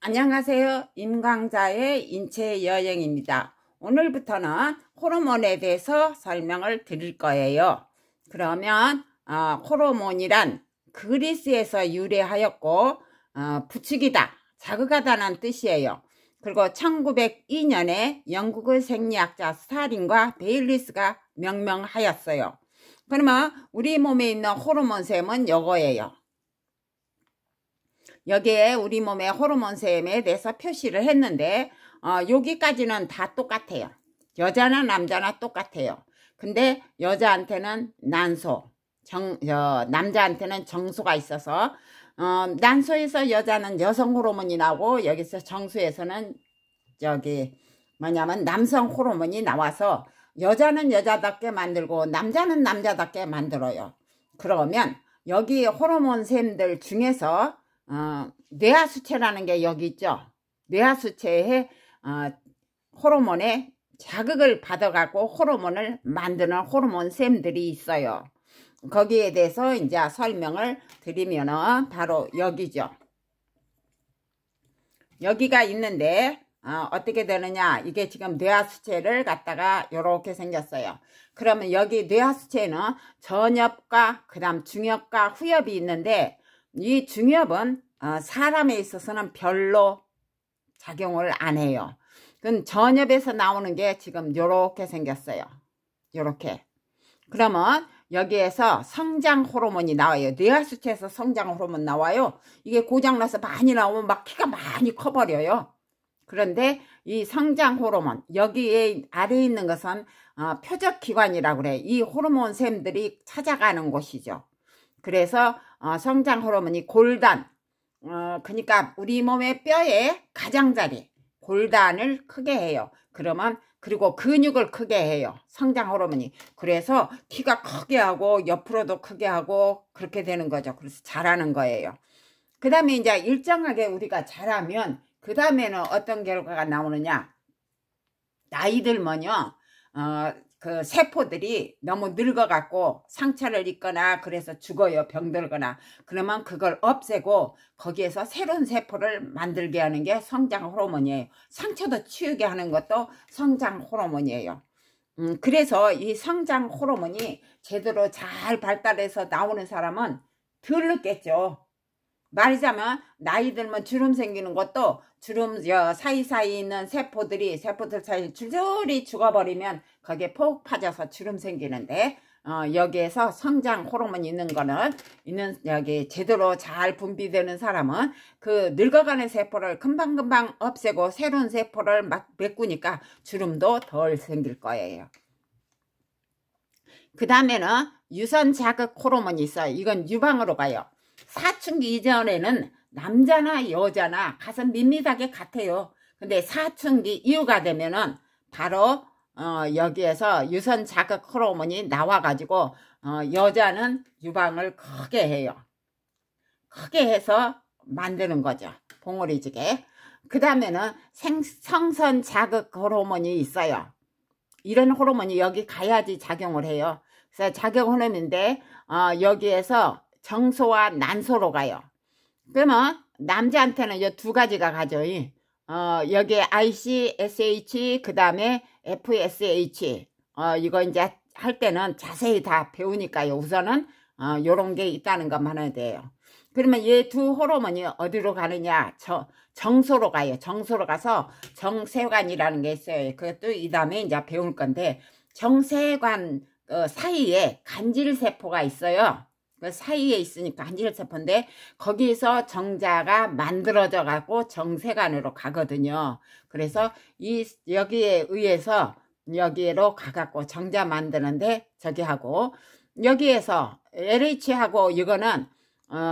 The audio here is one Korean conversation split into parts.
안녕하세요. 임강자의 인체 여행입니다. 오늘부터는 호르몬에 대해서 설명을 드릴 거예요. 그러면 호르몬이란 그리스에서 유래하였고 부추기다, 자극하다는 뜻이에요. 그리고 1902년에 영국의 생리학자 스탈린과 베일리스가 명명하였어요. 그러면 우리 몸에 있는 호르몬샘은 요거예요. 여기에 우리 몸의 호르몬샘에 대해서 표시를 했는데 여기까지는 다 똑같아요. 여자나 남자나 똑같아요. 근데 여자한테는 난소, 남자한테는 정소가 있어서 난소에서 여자는 여성 호르몬이 나오고 여기서 정수에서는 남성 호르몬이 나와서 여자는 여자답게 만들고 남자는 남자답게 만들어요. 그러면 여기 호르몬샘들 중에서 뇌하수체라는 게 여기 있죠. 뇌하수체에 호르몬에 자극을 받아갖고 호르몬을 만드는 호르몬샘들이 있어요. 거기에 대해서 이제 설명을 드리면은 바로 여기죠. 여기가 있는데 어떻게 되느냐, 이게 지금 뇌하수체를 갖다가 이렇게 생겼어요. 그러면 여기 뇌하수체는 전엽과 그 다음 중엽과 후엽이 있는데 이 중엽은 사람에 있어서는 별로 작용을 안 해요. 그럼 전엽에서 나오는 게 지금 요렇게 생겼어요. 요렇게. 그러면 여기에서 성장 호르몬이 나와요. 뇌하수체에서 성장 호르몬 나와요. 이게 고장나서 많이 나오면 막 키가 많이 커버려요. 그런데 이 성장 호르몬, 여기에 아래에 있는 것은 표적기관이라고 그래. 이 호르몬샘들이 찾아가는 곳이죠. 그래서 성장 호르몬이 골단, 그러니까 우리 몸의 뼈의 가장자리, 골단을 크게 해요. 그리고 근육을 크게 해요. 성장 호르몬이. 그래서 키가 크게 하고 옆으로도 크게 하고 그렇게 되는 거죠. 그래서 자라는 거예요. 그 다음에 이제 일정하게 우리가 자라면 그 다음에는 어떤 결과가 나오느냐. 나이 들면요. 그 세포들이 너무 늙어갖고 상처를 입거나 그래서 죽어요. 병들거나. 그러면 그걸 없애고 거기에서 새로운 세포를 만들게 하는 게 성장 호르몬이에요. 상처도 치유게 하는 것도 성장 호르몬이에요. 그래서 이 성장 호르몬이 제대로 잘 발달해서 나오는 사람은 덜 늙겠죠. 말하자면 나이 들면 주름 생기는 것도 주름 사이사이 있는 세포들 사이 줄줄이 죽어버리면 거기에 폭 파져서 주름 생기는데 여기에서 성장 호르몬이 있는 거는 여기 제대로 잘 분비되는 사람은 그 늙어가는 세포를 금방금방 없애고 새로운 세포를 막 메꾸니까 주름도 덜 생길 거예요. 그 다음에는 유선 자극 호르몬이 있어요. 이건 유방으로 가요. 사춘기 이전에는 남자나 여자나 가슴 밋밋하게 같아요. 근데 사춘기 이후가 되면은 바로 여기에서 유선 자극 호르몬이 나와가지고 여자는 유방을 크게 해요. 크게 해서 만드는 거죠. 봉오리지게. 그 다음에는 성선 자극 호르몬이 있어요. 이런 호르몬이 여기 가야지 작용을 해요. 그래서 작용 호르몬인데 여기에서 정소와 난소로 가요. 그러면 남자한테는 이 두 가지가 가죠. 여기에 ICSH 그 다음에 FSH 이거 이제 할 때는 자세히 다 배우니까요. 우선은 요런 게 있다는 것만 해야 돼요. 그러면 이 두 호르몬이 어디로 가느냐, 정소로 가요. 정소로 가서 정세관이라는 게 있어요. 그것도 이 다음에 이제 배울 건데 정세관 사이에 간질세포가 있어요. 그 사이에 있으니까 간질세포인데 거기서 정자가 만들어져 갖고 정세관으로 가거든요. 그래서 여기에 의해서 여기로 가갖고 정자 만드는데 저기 하고, 여기에서 LH하고 이거는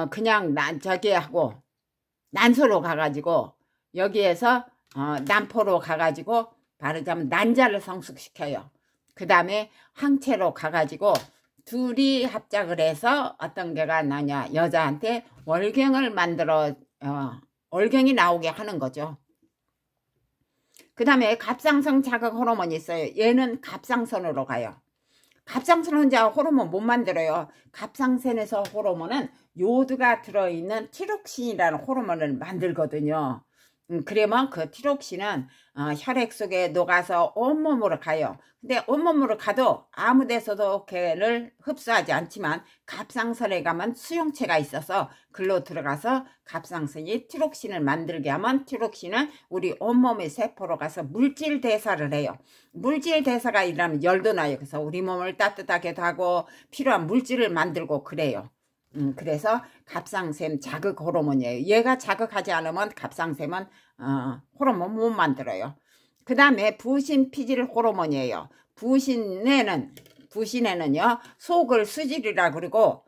그냥 저기 하고 난소로 가가지고 여기에서 난포로 가가지고 바르자면 난자를 성숙시켜요. 그 다음에 항체로 가가지고 둘이 합작을 해서 어떤 게가 나냐, 여자한테 월경을 만들어 월경이 나오게 하는 거죠. 그 다음에 갑상선 자극 호르몬이 있어요. 얘는 갑상선으로 가요. 갑상선 혼자 호르몬 못 만들어요. 갑상선에서 호르몬은 요드가 들어있는 티록신이라는 호르몬을 만들거든요. 그러면 그 티록신은 혈액 속에 녹아서 온몸으로 가요. 근데 온몸으로 가도 아무 데서도 걔를 흡수하지 않지만 갑상선에 가면 수용체가 있어서 글로 들어가서 갑상선이 티록신을 만들게 하면 티록신은 우리 온몸의 세포로 가서 물질 대사를 해요. 물질 대사가 일어나면 열도 나요. 그래서 우리 몸을 따뜻하게 하고 필요한 물질을 만들고 그래요. 그래서 갑상샘 자극 호르몬이에요. 얘가 자극하지 않으면 갑상샘은 호르몬 못 만들어요. 그 다음에 부신 피질 호르몬이에요. 부신에는요 속을 수질이라고 그러고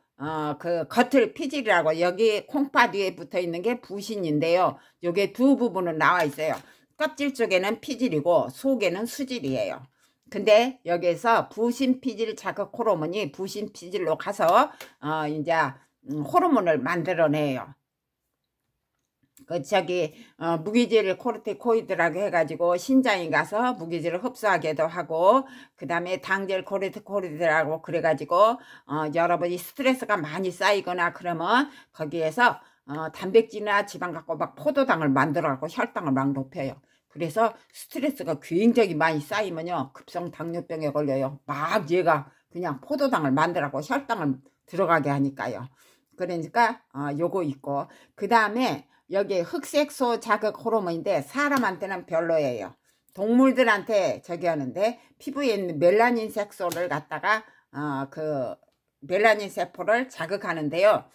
그 겉을 피질이라고, 여기 콩팥 위에 붙어 있는 게 부신인데요. 요게 두 부분은 나와 있어요. 껍질 쪽에는 피질이고 속에는 수질이에요. 근데 여기에서 부신 피질 자극 호르몬이 부신 피질로 가서 이제 호르몬을 만들어내요. 그 무기질 코르티코이드라고 해가지고 신장에 가서 무기질을 흡수하기도 하고, 그 다음에 당질 코르티코이드라고 그래가지고 여러분이 스트레스가 많이 쌓이거나 그러면 거기에서 단백질이나 지방 갖고 막 포도당을 만들어갖고 혈당을 막 높여요. 그래서 스트레스가 굉장히 많이 쌓이면요 급성 당뇨병에 걸려요. 막 얘가 그냥 포도당을 만들어갖고 혈당을 들어가게 하니까요. 그러니까 요거 있고, 그 다음에 여기 흑색소 자극 호르몬인데 사람한테는 별로예요. 동물들한테 저기 하는데 피부에 있는 멜라닌 색소를 갖다가 그 멜라닌 세포를 자극하는데요.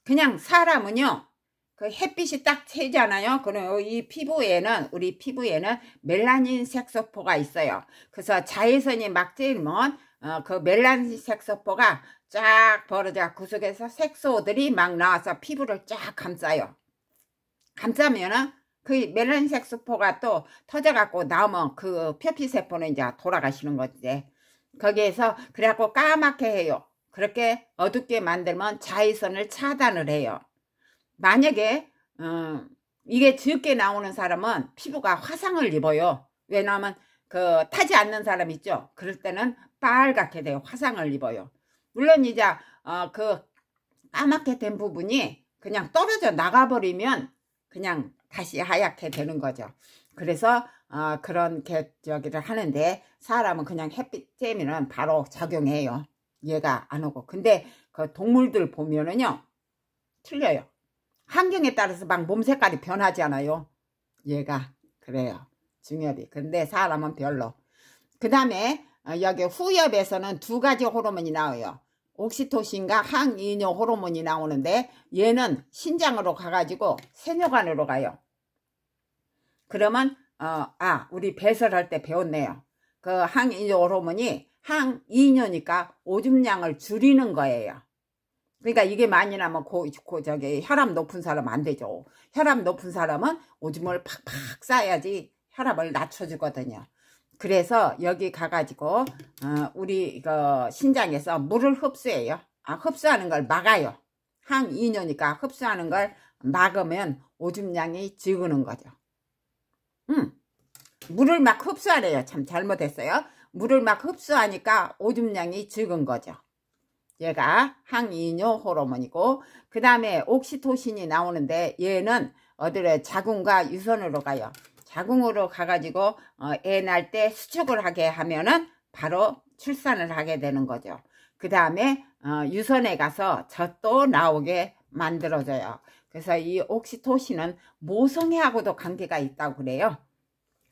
그냥 사람은요 그 햇빛이 딱 쬐잖아요. 그럼 이 피부에는, 우리 피부에는 멜라닌 색소포가 있어요. 그래서 자외선이 막 쬐면 그 멜라닌 색소포가 쫙 벌어져 그 속에서 색소들이 막 나와서 피부를 쫙 감싸요. 감싸면은 그 멜라닌 색소포가 또 터져갖고 나오면 그 표피세포는 이제 돌아가시는 거지. 거기에서 그래갖고 까맣게 해요. 그렇게 어둡게 만들면 자외선을 차단을 해요. 만약에 이게 적게 나오는 사람은 피부가 화상을 입어요. 왜냐하면 그 타지 않는 사람 있죠. 그럴 때는 빨갛게 돼요. 화상을 입어요. 물론 이제 그 까맣게 된 부분이 그냥 떨어져 나가버리면 그냥 다시 하얗게 되는 거죠. 그래서 그런 저기를 하는데 사람은 그냥 햇빛 쬐면은 바로 작용해요. 얘가 안 오고. 근데 그 동물들 보면은요 틀려요. 환경에 따라서 막 몸 색깔이 변하지 않아요. 얘가 그래요. 중엽이. 근데 사람은 별로. 그 다음에 여기 후엽에서는 두 가지 호르몬이 나와요. 옥시토신과 항이뇨 호르몬이 나오는데 얘는 신장으로 가가지고 세뇨관으로 가요. 그러면 우리 배설할 때 배웠네요. 그 항이뇨 호르몬이 항이뇨니까 오줌량을 줄이는 거예요. 그러니까 이게 많이 나면 저기 혈압 높은 사람 안 되죠. 혈압 높은 사람은 오줌을 팍팍 싸야지 혈압을 낮춰주거든요. 그래서 여기 가가지고 우리 신장에서 물을 흡수해요. 흡수하는 걸 막아요. 항이뇨니까 흡수하는 걸 막으면 오줌량이 적는 거죠. 물을 막 흡수하래요. 참 잘못했어요. 물을 막 흡수하니까 오줌량이 적은 거죠. 얘가 항이뇨 호르몬이고, 그 다음에 옥시토신이 나오는데 얘는 어디로 자궁과 유선으로 가요. 자궁으로 가가지고 애 낳을 때 수축을 하게 하면은 바로 출산을 하게 되는 거죠. 그 다음에 유선에 가서 젖도 나오게 만들어져요. 그래서 이 옥시토신은 모성애하고도 관계가 있다고 그래요.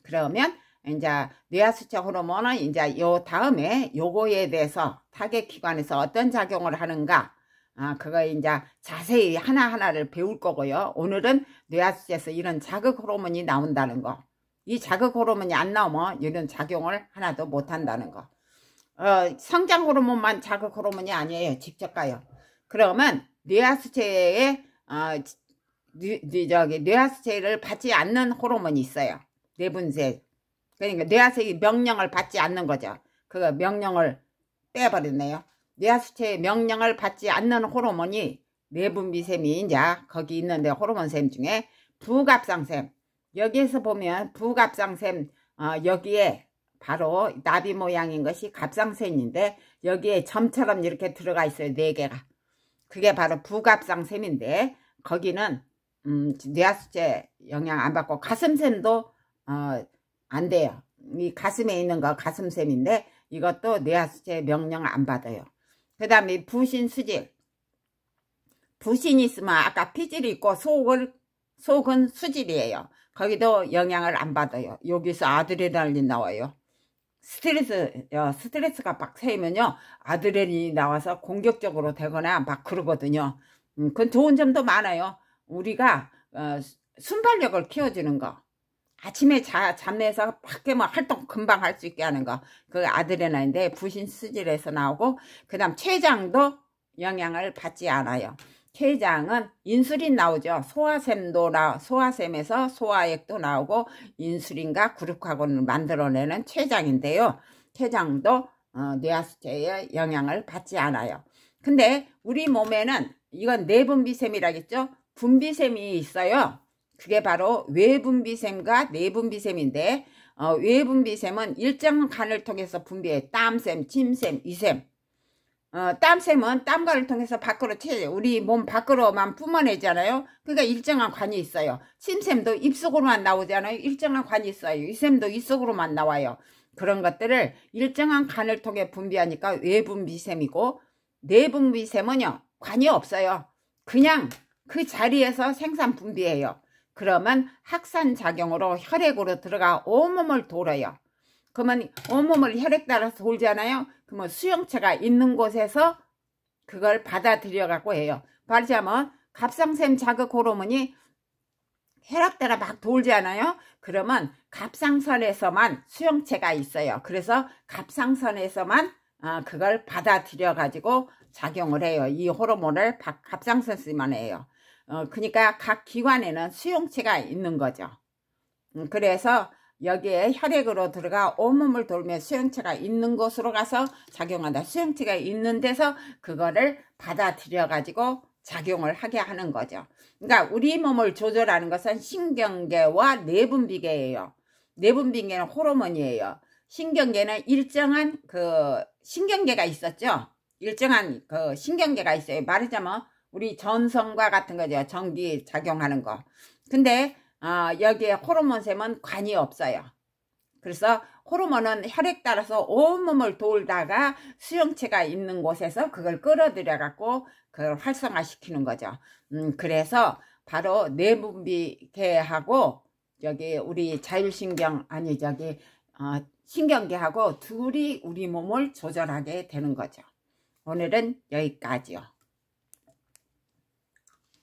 그러면 이제 뇌하수체 호르몬은 이제 요 다음에 요거에 대해서 타겟기관에서 어떤 작용을 하는가, 그거 이제 자세히 하나하나를 배울 거고요. 오늘은 뇌하수체에서 이런 자극 호르몬이 나온다는 거, 이 자극 호르몬이 안 나오면 이런 작용을 하나도 못 한다는 거. 성장 호르몬만 자극 호르몬이 아니에요. 직접 가요. 그러면 뇌하수체에 뇌하수체를 받지 않는 호르몬이 있어요. 뇌분쇄. 그러니까 뇌하수체의 명령을 받지 않는 거죠. 그 명령을 빼버렸네요. 뇌하수체의 명령을 받지 않는 호르몬이 내분비샘이 이제 거기 있는데, 호르몬샘 중에 부갑상샘. 여기에서 보면 부갑상샘, 여기에 바로 나비 모양인 것이 갑상샘인데 여기에 점처럼 이렇게 들어가 있어요. 4개가. 그게 바로 부갑상샘인데 거기는 뇌하수체 영향 안 받고 가슴샘도 안 돼요. 이 가슴에 있는 거 가슴샘인데 이것도 뇌하수체 명령 안 받아요. 그 다음에 부신 수질. 부신이 있으면 아까 피질이 있고 속은 수질이에요. 거기도 영향을 안 받아요. 여기서 아드레날린 나와요. 스트레스가 막 쌓이면요 아드레날린이 나와서 공격적으로 되거나 막 그러거든요. 그건 좋은 점도 많아요. 우리가 순발력을 키워주는 거, 아침에 잠에서 밖에 뭐 활동 금방 할 수 있게 하는 거, 그 아드레날린인데 부신 수질에서 나오고, 그 다음 췌장도 영향을 받지 않아요. 췌장은 인슐린 나오죠. 소화샘에서 소화액도 나오고 인슐린과 그루카곤을 만들어내는 췌장인데요. 췌장도 뇌하수체에 영향을 받지 않아요. 근데 우리 몸에는 이건 내분비샘이라겠죠. 분비샘이 있어요. 그게 바로 외분비샘과 내분비샘인데 외분비샘은 일정한 간을 통해서 분비해. 땀샘, 침샘, 이샘. 땀샘은 땀관을 통해서 밖으로 우리 몸 밖으로만 뿜어내잖아요. 그러니까 일정한 관이 있어요. 침샘도 입속으로만 나오잖아요. 일정한 관이 있어요. 이샘도 입속으로만 나와요. 그런 것들을 일정한 간을 통해 분비하니까 외분비샘이고, 내분비샘은요 관이 없어요. 그냥 그 자리에서 생산 분비해요. 그러면 확산작용으로 혈액으로 들어가 온몸을 돌아요. 그러면 온몸을 혈액 따라서 돌잖아요. 그러면 수용체가 있는 곳에서 그걸 받아들여 갖고 해요. 말하자면 갑상샘 자극 호르몬이 혈액 따라 막 돌잖아요. 그러면 갑상선에서만 수용체가 있어요. 그래서 갑상선에서만 그걸 받아들여 가지고 작용을 해요. 이 호르몬을 갑상선에서만 해요. 그러니까 각 기관에는 수용체가 있는 거죠. 그래서 여기에 혈액으로 들어가 온몸을 돌며 수용체가 있는 곳으로 가서 작용한다. 수용체가 있는 데서 그거를 받아들여 가지고 작용을 하게 하는 거죠. 그러니까 우리 몸을 조절하는 것은 신경계와 내분비계예요. 내분비계는 호르몬이에요. 신경계는 일정한 신경계가 있었죠. 일정한 신경계가 있어요. 말하자면 우리 전선과 같은 거죠. 전기 작용하는 거. 근데 여기에 호르몬샘은 관이 없어요. 그래서 호르몬은 혈액 따라서 온몸을 돌다가 수용체가 있는 곳에서 그걸 끌어들여 갖고 그걸 활성화시키는 거죠. 그래서 바로 내분비계하고 여기 우리 자율신경 신경계하고 둘이 우리 몸을 조절하게 되는 거죠. 오늘은 여기까지요.